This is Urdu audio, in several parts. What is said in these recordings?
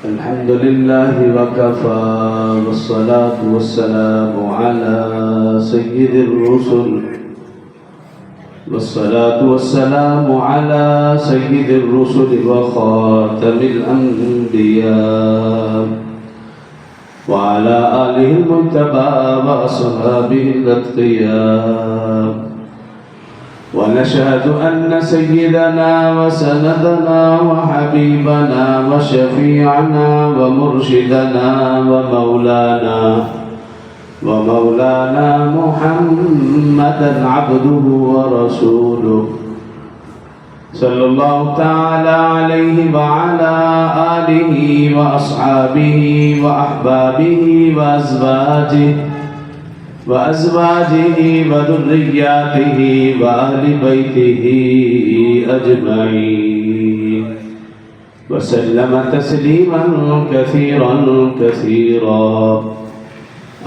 الحمد لله وكفى والصلاة والسلام على سيد الرسل والصلاة والسلام على سيد الرسل وخاتم الأنبياء وعلى آله المجتبى وأصحابه الأتقياء ونشهد أن سيدنا وسندنا وحبيبنا وشفيعنا ومرشدنا ومولانا محمدا عبده ورسوله صلى الله تعالى عليه وعلى آله وأصحابه وأحبابه وأزواجه وذرياته وأهل بيته أجمعين وسلم تسليما كثيرا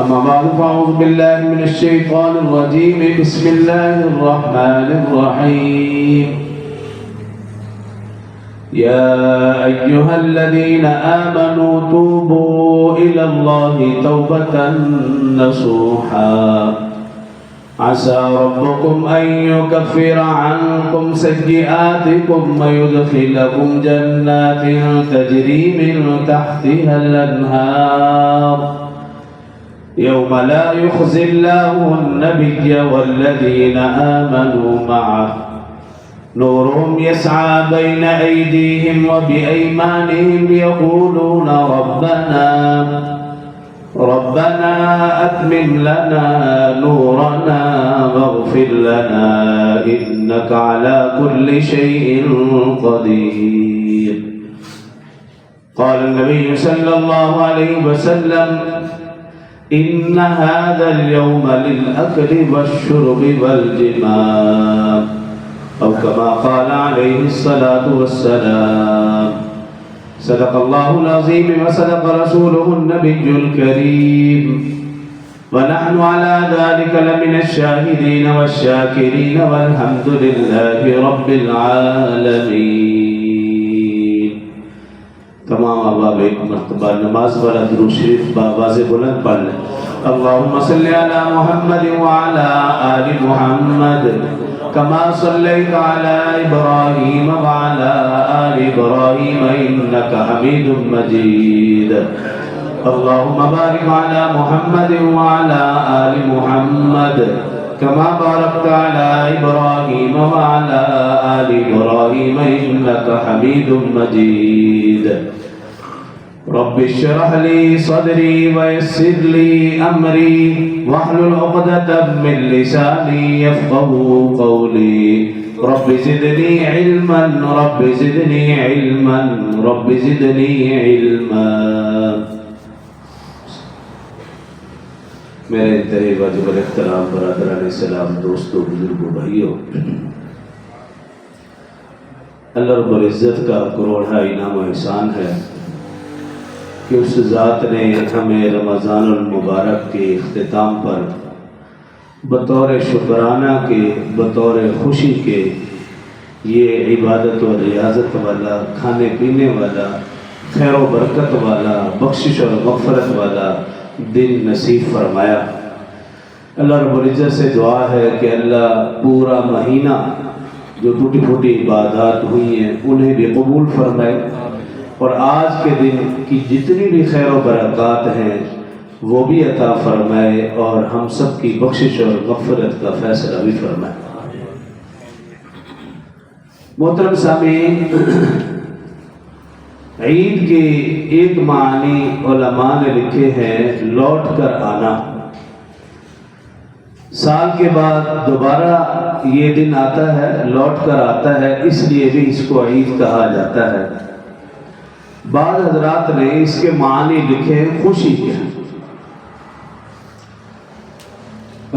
أما بعد فأعوذ بالله من الشيطان الرجيم بسم الله الرحمن الرحيم يا أيها الذين آمنوا توبوا إلى الله توبة نصوحا عسى ربكم أن يكفر عنكم سيئاتكم ويدخلكم جنات تجري من تحتها الأنهار يوم لا يخزي الله النبي والذين آمنوا معه نورهم يسعى بين أيديهم وبأيمانهم يقولون ربنا أتمم لنا نورنا واغفر لنا إنك على كل شيء قدير. قال النبي صلى الله عليه وسلم إن هذا اليوم للأكل والشرب والجماع أو كما قال عليه الصلاة والسلام. صدق الله العظيم وصدق رسوله النبي الكريم ونحن على ذلك لمن الشاهدين والشاكرين والحمد لله رب العالمين. تمام احباب ایک مرتبہ نماز والا درود شریف بآواز بلند پڑھ لیں. اللهم صل على محمد وعلى آل محمد كما صليت على إبراهيم وعلى آل إبراهيم إنك حميد مجيد. اللهم بارك على محمد وعلى آل محمد كما باركت على إبراهيم وعلى آل إبراهيم إنك حميد مجيد. رب اشرح لي صدري ويسر لي أمري واحلل عقدة من لساني يفقهوا قولي. رب زدني علما رب زدني علما رب زدني علما. میرے انتہائی واجب الاحترام برادران اسلام، دوستو، بزرگوں، بھائیوں، اللہ رب العزت کا کروڑا انعام و احسان ہے کہ اس ذات نے ہمیں رمضان المبارک کے اختتام پر بطور شکرانہ کے، بطور خوشی کے یہ عبادت و ریاضت والا، کھانے پینے والا، خیر و برکت والا، بخشش اور مغفرت والا دن نصیب فرمایا. اللہ رب العزت سے دعا ہے کہ اللہ پورا مہینہ جو ٹوٹی پھوٹی عبادات ہوئی ہیں انہیں بھی قبول فرمائے، اور آج کے دن کی جتنی بھی خیر و برکات ہیں وہ بھی عطا فرمائے، اور ہم سب کی بخشش اور مغفرت کا فیصلہ بھی فرمائے. محترم سامعین، عید کے ایک معنی علماء نے لکھے ہیں لوٹ کر آنا. سال کے بعد دوبارہ یہ دن آتا ہے، لوٹ کر آتا ہے، اس لیے بھی اس کو عید کہا جاتا ہے. بعض حضرات نے اس کے معنی لکھے خوشی کے.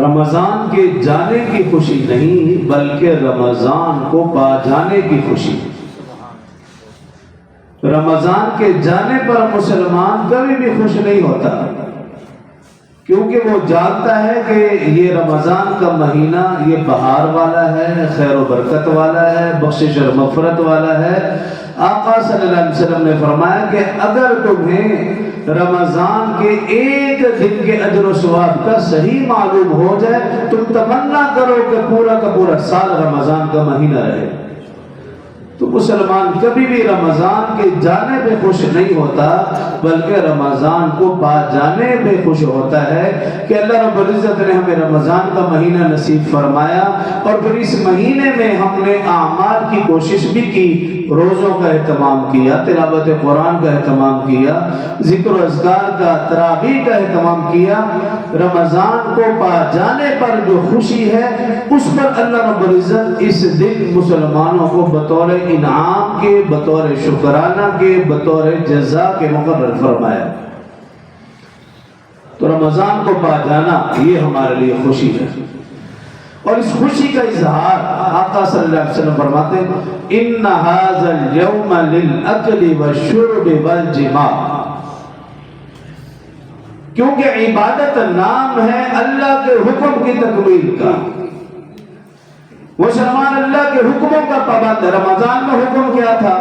رمضان کے جانے کی خوشی نہیں بلکہ رمضان کو پا جانے کی خوشی. رمضان کے جانے پر مسلمان کبھی بھی خوش نہیں ہوتا، کیونکہ وہ جانتا ہے کہ یہ رمضان کا مہینہ یہ بہار والا ہے، خیر و برکت والا ہے، بخشش اور مغفرت والا ہے. آقا صلی اللہ علیہ وسلم نے فرمایا کہ اگر تمہیں رمضان کے ایک دن کے اجر و ثواب کا صحیح معلوم ہو جائے تم تمنا کرو کہ پورا کا پورا سال رمضان کا مہینہ رہے. تو مسلمان کبھی بھی رمضان کے جانے پہ خوش نہیں ہوتا بلکہ رمضان کو پا جانے پہ خوش ہوتا ہے کہ اللہ رب العزت نے ہمیں رمضان کا مہینہ نصیب فرمایا اور پھر اس مہینے میں ہم نے اعمال کی کوشش بھی کی, روزوں کا اہتمام کیا, تلاوت قرآن کا اہتمام کیا, ذکر و اذکار کا, تراویح کا اہتمام کیا. رمضان کو پا جانے پر جو خوشی ہے اس پر اللہ رب العزت اس دن مسلمانوں کو بطور انعام کے, بطور شکرانہ کے, بطور جزا کے مقرر فرمایا. تو رمضان کو پا جانا یہ ہمارے لیے خوشی ہے اور اس خوشی کا اظہار آقا صلی اللہ علیہ وسلم فرماتے ہیں ان ھذا اليوم للاکل والشرب والجماع, کیونکہ عبادت نام ہے اللہ کے حکم کی تکمیل کا. مسلمان اللہ کے حکموں کا پابند ہے. رمضان میں حکم کیا تھا؟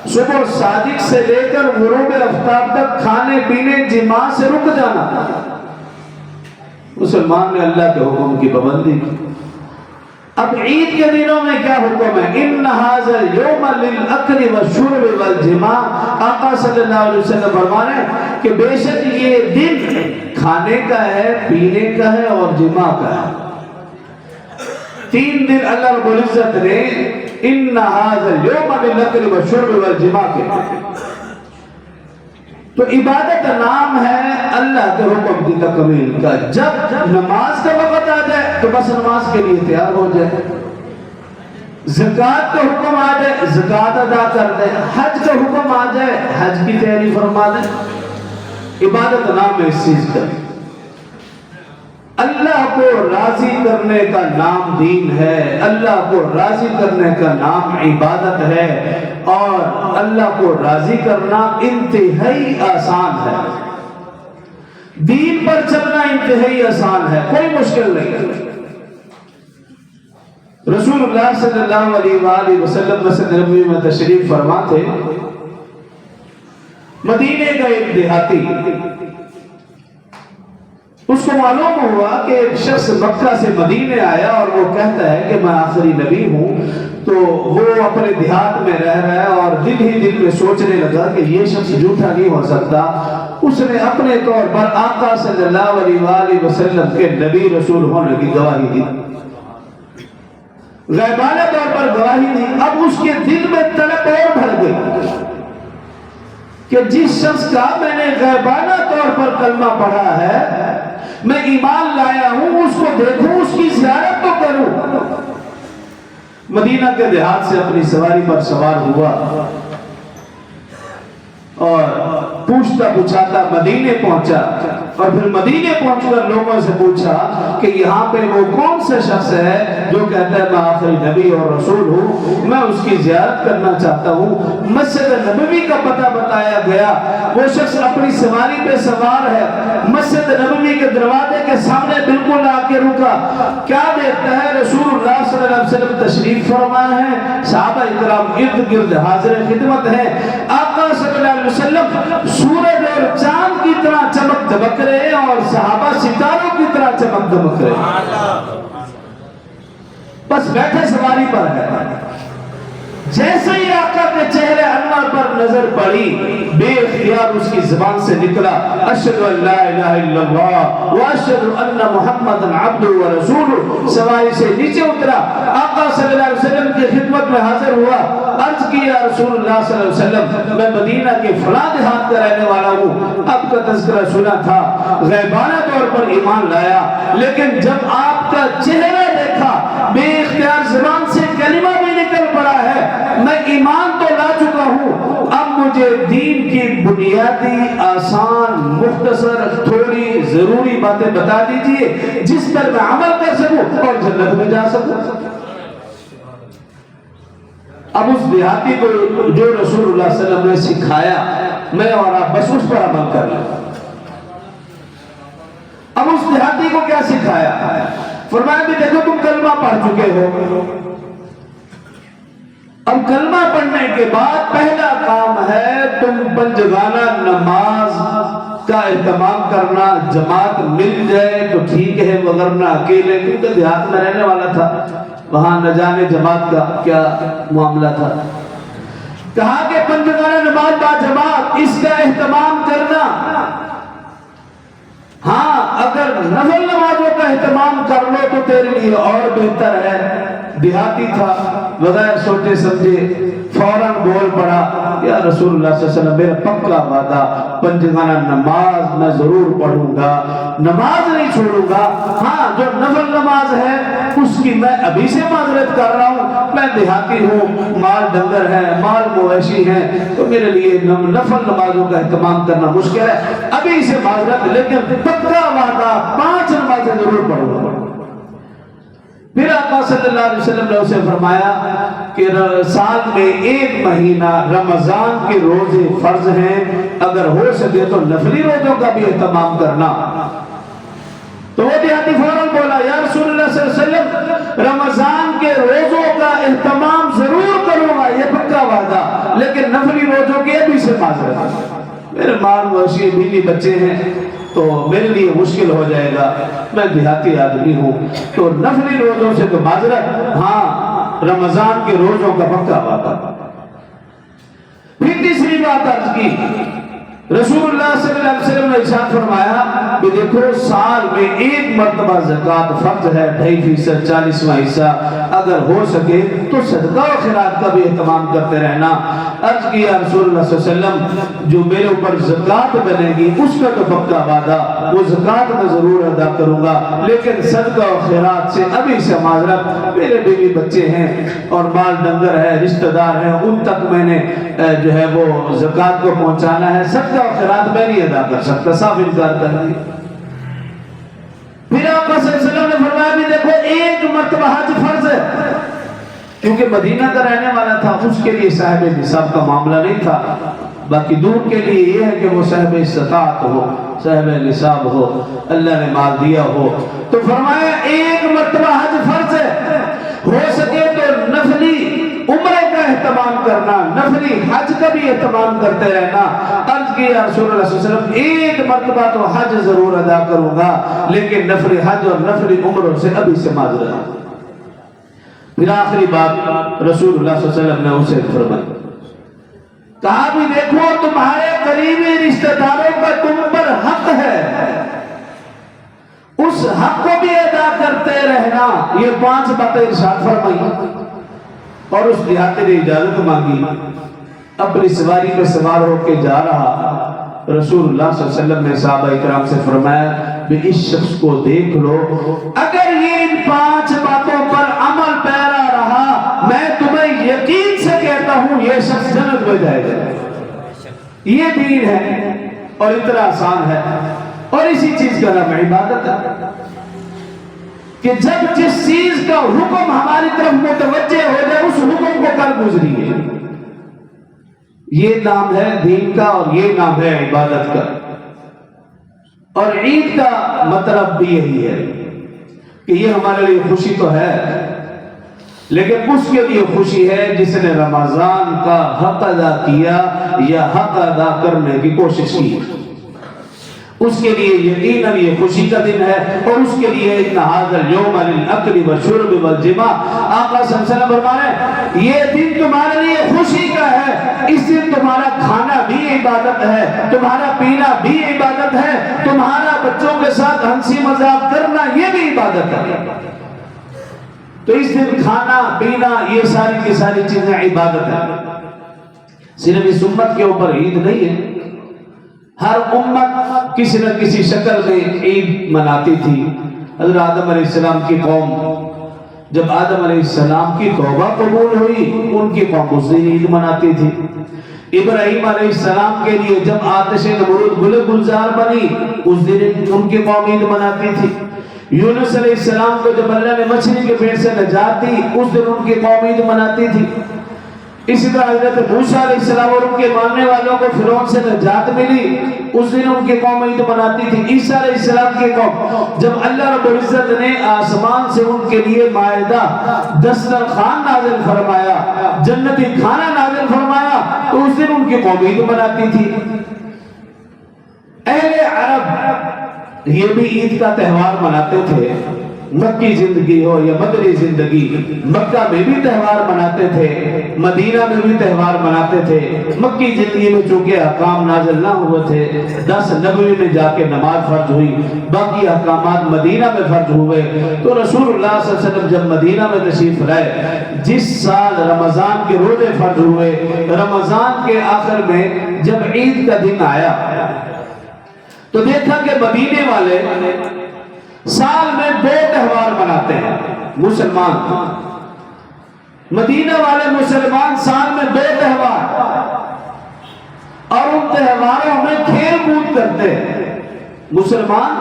صبح صادق سے لے کر غروب آفتاب تک کھانے پینے جماع سے رک جانا. مسلمان نے اللہ کے حکم کی پابندی کی. اب عید کے دنوں میں کیا حکم ہے؟ ان ھذا اليوم للاکل والشرب والجماع. آقا صلی اللہ علیہ وسلم فرمانے کہ بے شک یہ دن کھانے کا ہے, پینے کا ہے اور جماع کا ہے. 3 دن اللہ رب العزت نے ان ھذا اليوم للاکل والشرب والجماع کے. تو عبادت نام ہے اللہ کے حکم کی تکمیل کا. جب نماز کا وقت آ جائے تو بس نماز کے لیے تیار ہو جائے, زکوٰۃ کا حکم آ جائے زکوٰۃ ادا کر دے, حج کا حکم آ جائے حج کی تیاری فرما دے. عبادت نام ہے اس چیز کا. اللہ کو راضی کرنے کا نام دین ہے, اللہ کو راضی کرنے کا نام عبادت ہے, اور اللہ کو راضی کرنا انتہائی آسان ہے. دین پر چلنا انتہائی آسان ہے, کوئی مشکل نہیں ہے. رسول اللہ صلی اللہ علیہ وآلہ وسلم مسجد نبوی میں تشریف فرما تھے. مدینے کا ایک دیہاتی, اس کو معلوم ہوا کہ ایک شخص مکہ سے مدینے آیا اور وہ کہتا ہے کہ میں آخری نبی ہوں. تو وہ اپنے دیہات میں رہ رہا ہے اور دل ہی دل میں سوچنے لگا کہ یہ شخص جھوٹا نہیں ہو سکتا. اس نے اپنے طور پر آقا صلی اللہ علیہ وآلہ وسلم کے نبی رسول ہونے کی گواہی دی, غیبانہ طور پر گواہی دی. اب اس کے دل میں طلب اور بڑھ گئی کہ جس شخص کا میں نے غیبانہ طور پر کلمہ پڑھا ہے, میں ایمان لایا ہوں, اس کو دیکھوں, اس کی زیارت تو کروں. مدینہ کے دیہات سے اپنی سواری پر سوار ہوا اور پوچھتا پوچھاتا مدینے پہنچا, اور پھر مدینے پہنچ کر لوگوں سے پوچھا کہ یہاں پہ وہ کون سا شخص ہے جو کہتا ہے میں آخری نبی اور رسول ہوں, میں اس کی زیارت کرنا چاہتا ہوں. مسجد نبوی کا پتہ بتایا گیا. وہ شخص اپنی سواری پہ سوار ہے, مسجد نبوی کے دروازے کے سامنے بالکل آ کے رکا. کیا دیکھتا ہے؟ رسول اللہ صلی اللہ علیہ وسلم تشریف فرما ہے, صحابہ اکرام ارد گرد حاضر خدمت ہے. آقا صلی اللہ علیہ وسلم سورج اور چاند کی طرح چمک دمک رہے اور صحابہ ستاروں کی طرح چمک دمک رہے. بس بیٹھے سواری پر ہے. جیسے ہی آقا کے چہرے انور پر نظر پڑی, بے اختیار اس کی زبان سے نکلا اشہد ان لا الہ الا اللہ واشہد ان محمد عبدہ ورسولہ. سواری سے نیچے اترا, آقا صلی اللہ علیہ وسلم کی خدمت میں حاضر ہوا. عرض کیا رسول اللہ صلی اللہ علیہ وسلم میں مدینہ کے فلاں دیہات کا رہنے والا ہوں, آپ کا تذکرہ سنا تھا, غیبانہ طور پر ایمان لایا, لیکن جب آپ کا چہرہ دیکھا بے اختیار زبان سے کلمہ بھی نکل پڑا ہے, میں ایمان تو لا چکا ہوں, اب مجھے دین کی بنیادی آسان مختصر تھوڑی ضروری باتیں بتا دیجئے جس پر میں عمل کر سکوں اور جنت میں جا سکوں. اب اس دیہاتی کو جو رسول اللہ صلی اللہ علیہ وسلم نے سکھایا میں اور آپ بس اس پر عمل کر لیں. اب اس دیہاتی کو کیا سکھایا؟ فرمایا بھی دیکھو تم کلمہ پڑھ چکے ہو, اب کلمہ پڑھنے کے بعد پہلا کام ہے تم پنجگانہ نماز کا اہتمام کرنا. جماعت مل جائے تو ٹھیک ہے، ورنہ اکیلے، کیونکہ دیہات میں رہنے والا تھا، وہاں نہ جانے جماعت کا کیا معاملہ تھا. کہا کہ پنجگانہ نماز با جماعت اس کا اہتمام کرنا. ہاں اگر نفل نمازوں کا اہتمام کر لو تو تیرے لیے اور بہتر ہے. دیہاتی تھا، بغیر سوچے سمجھے فوراً بول پڑا، یا رسول اللہ صلی اللہ علیہ وسلم میرا پکا وعدہ پنجگانہ نماز میں ضرور پڑھوں گا، نماز نہیں چھوڑوں گا. ہاں جو نفل نماز ہے اس کی میں ابھی سے معذرت کر رہا ہوں، میں دیہاتی ہوں، مال ڈنگر ہے، مال مویشی ہے، تو میرے لیے نفل نمازوں کا اہتمام کرنا مشکل ہے، ابھی سے معذرت، لیکن پکا وعدہ 5 نمازیں ضرور پڑھوں گا. پھر آقا صلی اللہ علیہ وسلم نے اسے فرمایا کہ سال میں 1 مہینہ رمضان کے روزے فرض ہیں، اگر ہو سکے تو نفلی روزوں کا بھی اہتمام کرنا. تو وہ دیہاتی فوراً بولا، یا رسول اللہ صلی اللہ علیہ وسلم رمضان کے روزوں کا اہتمام ضرور کروں گا، یہ پکا وعدہ، لیکن نفلی روزوں کے ابھی سے معذرت، میرے مال مویشی بیوی بچے ہیں تو میرے لیے مشکل ہو جائے گا، میں دیہاتی آدمی ہوں، تو نفلی روزوں سے تو معذرت، ہاں رمضان کے روزوں کا پکا وعدہ. پھر تیسری بات عرض کی، رسول اللہ صلی اللہ علیہ وسلم نے ارشاد فرمایا کہ دیکھو سال میں 1 مرتبہ زکوٰۃ فرض ہے، 2.5% 40واں حصہ، اگر ہو سکے تو صدقہ و خیرات کا بھی اہتمام کرتے رہنا. عرض کیا رسول اللہ صلی اللہ علیہ وسلم جو میرے اوپر زکوٰۃ بنے گی اس کا تو پکا وعدہ، وہ زکوٰۃ میں ضرور ادا کروں گا، لیکن صدقہ و خیرات سے ابھی سے معذرت، میرے بیوی بچے ہیں اور مال ڈنگر ہے، رشتہ دار ہیں، ان تک میں نے جو ہے وہ زکوٰۃ کو پہنچانا ہے، صدقہ و خیرات میں نہیں ادا کر سکتا، صاف انکار کر دیا. پھر آقا صلی اللہ علیہ وسلم نے فرمایا بھی دیکھو 1 مرتبہ حج فرض ہے، کیونکہ مدینہ کا رہنے والا تھا، اس کے لیے صاحب نصاب کا معاملہ نہیں تھا، باقی دور کے لیے یہ ہے کہ وہ صاحب استطاعت ہو، صاحب نصاب ہو، اللہ نے مال دیا ہو. تو فرمایا 1 مرتبہ حج فرض ہے، ہو سکے تو نفلی عمرے کا اہتمام کرنا، نفلی حج کا بھی اہتمام کرتے رہنا. عرض کیا رسول اللہ صلی اللہ علیہ وسلم 1 مرتبہ تو حج ضرور ادا کروں گا، لیکن نفلی حج اور نفلی عمروں سے ابھی سے معذرت. پھر آخری بات رسول اللہ صلی اللہ علیہ وسلم نے اسے فرمایا، کہا بھی دیکھو تمہارے قریبی رشتہ داروں کا تم پر حق ہے، اس حق کو بھی ادا کرتے رہنا. یہ 5 باتیں ارشاد فرمائی. اور اس دیہاتی نے اجازت مانگی، اپنی سواری پہ سوار ہو کے جا رہا. رسول اللہ صلی اللہ علیہ وسلم نے صحابہ اکرام سے فرمایا کہ اس شخص کو دیکھ لو، اگر یہ ان 5 باتوں پر عمل پیرا رہا، میں تمہیں یقین سے کہتا ہوں یہ شخص جنت میں جائے گا. یہ دین ہے اور اتنا آسان ہے، اور اسی چیز کا نام عبادت ہے کہ جب جس چیز کا حکم ہماری طرف متوجہ ہو جائے اس حکم کو کر گزریے. یہ نام ہے دین کا اور یہ نام ہے عبادت کا. اور عید کا مطلب بھی یہی ہے کہ یہ ہمارے لیے خوشی تو ہے، لیکن اس کے لیے خوشی ہے جس نے رمضان کا حق ادا کیا یا حق ادا کرنے کی کوشش کی، اس کے لیے یقیناً یہ خوشی کا دن ہے. اور اس کے لیے ان ھذا اليوم للاکل والشرب والجماع، آقا صلی اللہ علیہ وسلم فرمانے یہ دن تمہارے لیے خوشی کا ہے، اس دن تمہارا کھانا بھی عبادت ہے، تمہارا پینا بھی عبادت ہے، تمہارا بچوں کے ساتھ ہنسی مذاق کرنا یہ بھی عبادت ہے. تو اس دن کھانا پینا یہ ساری کی ساری چیزیں عبادت ہیں. صرف اس امت کے اوپر عید نہیں ہے، ہر امت کسی نہ کسی شکل میں عید مناتی تھی. حضرت آدم علیہ السلام کی قوم، جب آدم علیہ السلام کی توبہ قبول ہوئی ان کی قوم اس دن عید مناتی تھی. ابراہیم علیہ السلام کے لیے جب آتش نمرود گل گلزار بنی اس دن ان کی قوم عید مناتی تھی. یونس علیہ السلام کو جب اللہ نے مچھلی کے پیٹ سے نجات دی اس دن ان کی قوم عید مناتی تھی. اسی طرح حضرت موسیٰ علیہ السلام اور ان کے ماننے والوں کو فرعون سے نجات ملی، اس دن ان کی قوم عید مناتی تھی۔ عیسیٰ علیہ السلام کی قوم، جب اللہ رب العزت نے آسمان سے ان کے لیے مائدہ دسترخوان نازل فرمایا، جنتی کھانا نازل فرمایا، تو اس دن ان کی قوم عید مناتی تھی۔ اہل عرب یہ بھی عید کا تہوار مناتے تھے، مکی زندگی ہو یا مدنی زندگی، مکہ میں بھی تہوار مناتے تھے، مدینہ میں بھی تہوار مناتے تھے۔ مکی زندگی میں چونکہ احکام نازل نہ ہوئے تھے، 10 نبوی میں جا کے نماز فرض ہوئی، باقی احکامات مدینہ میں فرض ہوئے، تو رسول اللہ صلی اللہ علیہ وسلم جب مدینہ میں تشریف لائے، جس سال رمضان کے روزے فرض ہوئے، رمضان کے آخر میں جب عید کا دن آیا تو دیکھا کہ مدینے والے سال میں 2 تہوار مناتے ہیں۔ مسلمان، مدینہ والے مسلمان سال میں 2 تہوار، اور ان تہواروں میں کھیل کود کرتے ہیں۔ مسلمان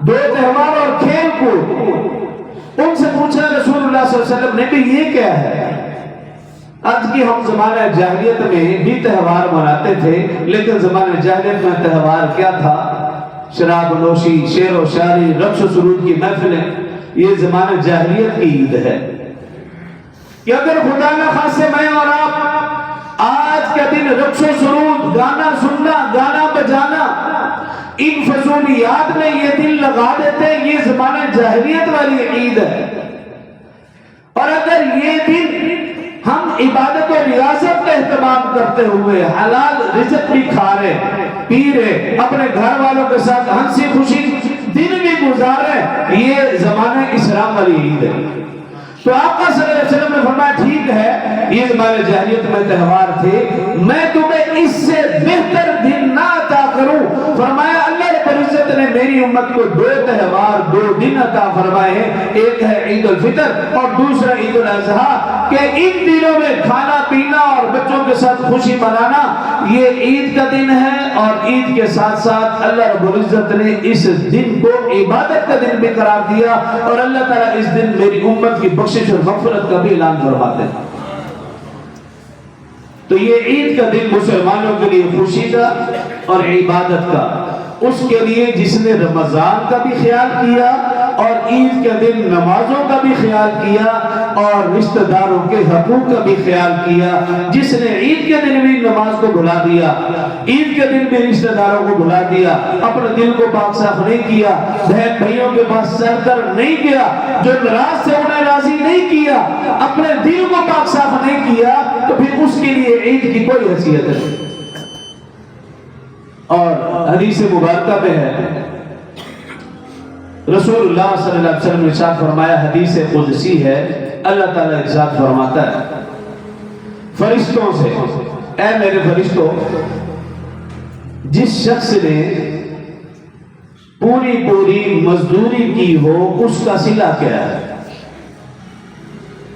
2 تہوار اور کھیل کود۔ ان سے پوچھا رسول اللہ صلی اللہ علیہ وسلم نے کہ یہ کیا ہے؟ آج کی ہم زمانہ جاہلیت میں بھی تہوار مناتے تھے، لیکن زمانہ جاہلیت میں تہوار کیا تھا؟ شراب نوشی، شعر و شاعری، رقص و سرود کی محفلیں۔ یہ زمانہ جاہلیت کی عید ہے کہ اگر خدا نہ خاصے میں اور آپ آج کا دن رقص و سرود، گانا سننا، گانا بجانا، ان فضولیات میں یہ دل لگا دیتے، یہ زمانہ جاہلیت والی عید ہے۔ اور اگر یہ دن ہم عبادت و ریاضت کا اہتمام کرتے ہوئے حلال رزق بھی کھا رہے، پی رہے، اپنے گھر والوں کے ساتھ ہنسی خوشی دن بھی گزار رہے، یہ زمانہ اسلام والی عید ہے۔ تو آقا صلی اللہ علیہ وسلم نے فرمایا ٹھیک ہے یہ زمانہ جاہلیت میں تہوار تھے، میں تمہیں اس سے بہتر دن نہ عطا کروں۔ فرمایا اللہ رب العزت نے میری امت کو 2 تہوار 2 دن عطا فرمائے ہیں، ایک ہے عید الفطر اور دوسرا عید الاضحیٰ، کہ ان دنوں میں کھانا پینا اور بچوں کے ساتھ خوشی منانا یہ عید کا دن ہے، اور عید کے ساتھ ساتھ اللہ رب العزت نے اس دن کو عبادت کا دن بھی قرار دیا، اور اللہ تعالیٰ اس دن میری امت کی بخشش اور مغفرت کا بھی اعلان فرماتے ہیں۔ تو یہ عید کا دن مسلمانوں کے لیے خوشی کا اور عبادت کا، اس کے لیے جس نے رمضان کا بھی خیال کیا اور عید کے دن نمازوں کا بھی خیال کیا اور رشتہ داروں کے حقوق کا بھی خیال کیا، جس نے عید کے دن بھی نماز کو بھلا دیا، عید کے دن بھی رشتہ داروں کو بھلا دیا، اپنے دل کو پاک صاف نہیں کیا، بہن بھائیوں کے پاس سر کر نہیں کیا، جو ناراض سے انہیں راضی نہیں کیا، اپنے دل کو پاک صاف نہیں کیا، تو پھر اس کے لیے عید کی کوئی حیثیت نہیں۔ اور حدیث مبارکہ میں ہے رسول اللہ صلی اللہ علیہ وسلم نے ارشاد فرمایا، حدیث قدسی ہے، اللہ تعالیٰ ارشاد فرماتا ہے فرشتوں سے، اے میرے فرشتوں، جس شخص نے پوری مزدوری کی ہو اس کا صلہ کیا ہے؟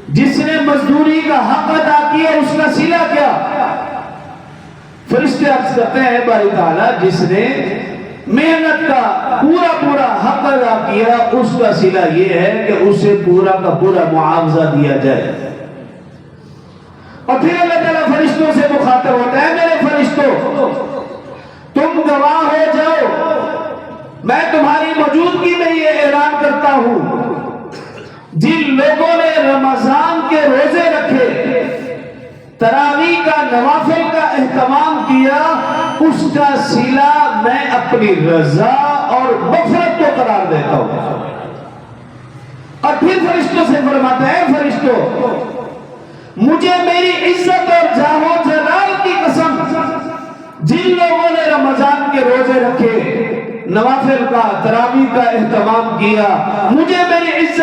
جس نے مزدوری کا حق ادا کیا اس کا صلہ کیا؟ فرشتے عرض کرتے ہیں باری تعالیٰ جس نے محنت کا پورا حق ادا کیا اس کا صلہ یہ ہے کہ اسے پورا کا پورا معاوضہ دیا جائے۔ اور پھر اللہ تعالیٰ فرشتوں سے مخاطب ہوتا ہے، میرے فرشتوں تم گواہ ہو جاؤ، میں تمہاری موجودگی میں یہ اعلان کرتا ہوں، جن لوگوں نے رمضان کے روزے رکھے، تراویح کا نوافل کا اہتمام کیا، اس کا صلہ میں اپنی رضا اور مغفرت کو قرار دیتا ہوں۔ اور پھر فرشتوں سے فرماتا ہے، فرشتوں مجھے میری عزت اور جاہ و جلال کی قسم، جن لوگوں نے رمضان کے روزے رکھے، نوافل کا تراویح کا اہتمام کیا، مجھے میری عزت